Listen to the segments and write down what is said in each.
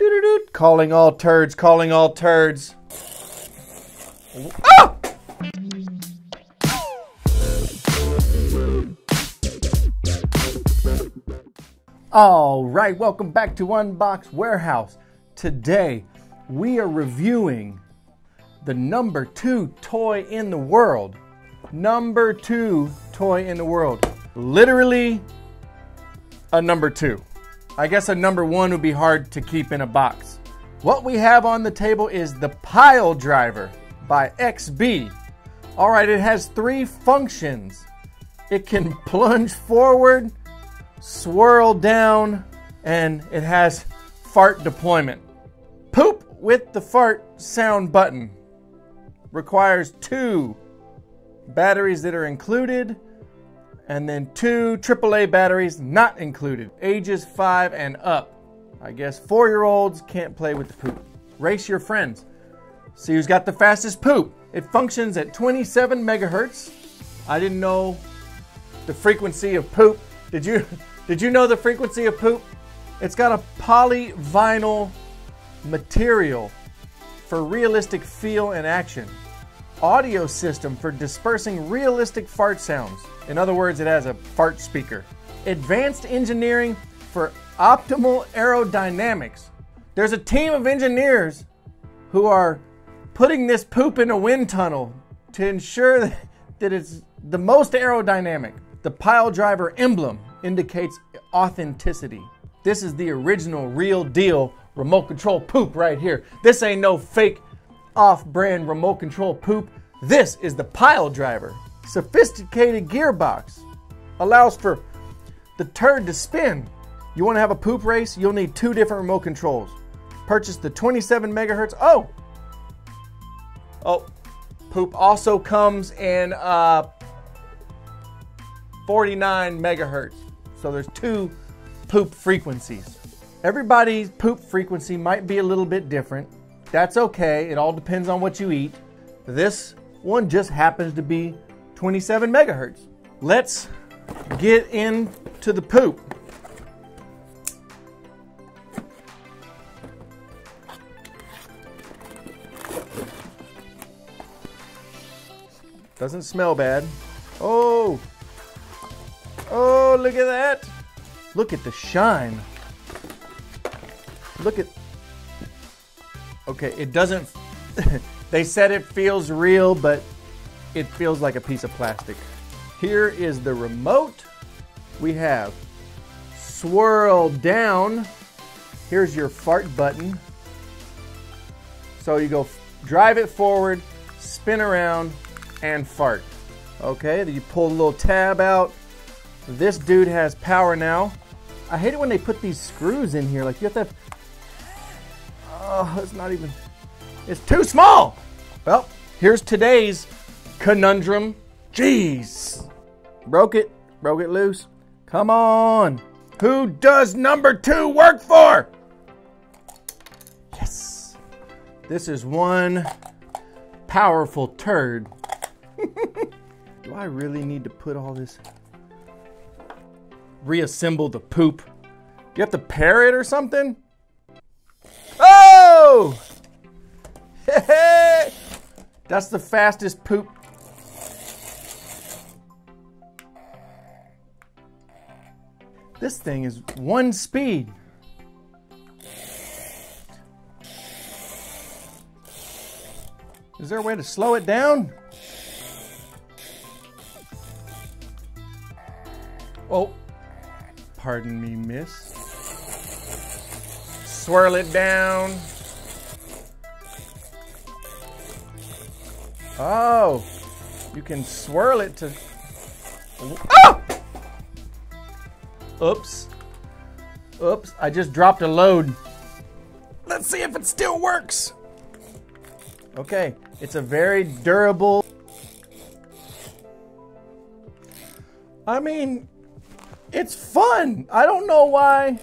Doo-doo-doo. Calling all turds, calling all turds. Ah! All right, welcome back to Unbox Warehouse. Today, we are reviewing the number 2 toy in the world. Number 2 toy in the world. Literally a number 2. I guess a number 1 would be hard to keep in a box. What we have on the table is the Pile Driver by XB. All right, it has 3 functions. It can plunge forward, swirl down, and it has fart deployment. Poop with the fart sound button. Requires 2 batteries that are included, and then 2 AAA batteries not included. Ages 5 and up. I guess 4-year-olds can't play with the poop. Race your friends. See who's got the fastest poop. It functions at 27 megahertz. I didn't know the frequency of poop. Did you know the frequency of poop? It's got a polyvinyl material for realistic feel and action. Audio system for dispersing realistic fart sounds. In other words, it has a fart speaker. Advanced engineering for optimal aerodynamics. There's a team of engineers who are putting this poop in a wind tunnel to ensure that it's the most aerodynamic. The Pile Driver emblem indicates authenticity. This is the original, real deal remote control poop right here. This ain't no fake off-brand remote control poop. This is the Pile Driver. Sophisticated gearbox allows for the turd to spin. You want to have a poop race? You'll need 2 different remote controls. Purchase the 27 megahertz. Oh, poop also comes in 49 megahertz. So there's 2 poop frequencies. Everybody's poop frequency might be a little bit different. That's okay. It all depends on what you eat. This one just happens to be 27 megahertz. Let's get into the poop. Doesn't smell bad. Oh, look at that. Look at the shine. Look at, okay, it doesn't, they said it feels real, but it feels like a piece of plastic. Here is the remote. We have swirl down. Here's your fart button. So you go drive it forward, spin around, and fart. Okay, then you pull the little tab out. This dude has power now. I hate it when they put these screws in here. Like you have to, it's not even, it's too small. Well, here's today's conundrum. Jeez. Broke it loose. Come on. Who does number 2 work for? Yes. This is one powerful turd. Do I really need to put all this? Reassemble the poop. You have to pair it or something? Oh! Hey! That's the fastest poop. This thing is 1 speed. Is there a way to slow it down? Oh, pardon me, miss. Swirl it down. Oh, you can swirl it to... Oh! Oops. Oops, I just dropped a load. Let's see if it still works. Okay, it's a very durable... I mean, it's fun. I don't know why.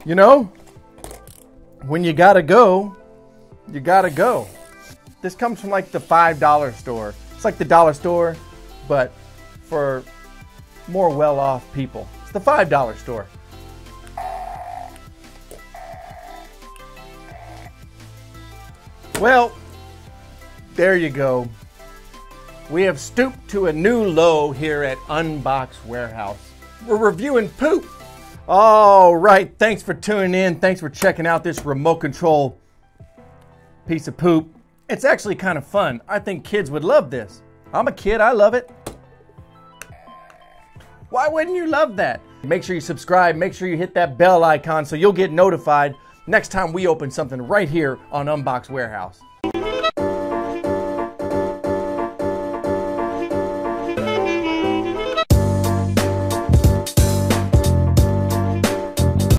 You know, when you gotta go, you gotta go. This comes from like the $5 store. It's like the dollar store, but for more well-off people. It's the $5 store. Well, there you go. We have stooped to a new low here at Unbox Warehouse. We're reviewing poop. All right, thanks for tuning in. Thanks for checking out this remote control piece of poop. It's actually kind of fun. I think kids would love this. I'm a kid, I love it. Why wouldn't you love that? Make sure you subscribe, make sure you hit that bell icon so you'll get notified next time we open something right here on Unbox Warehouse.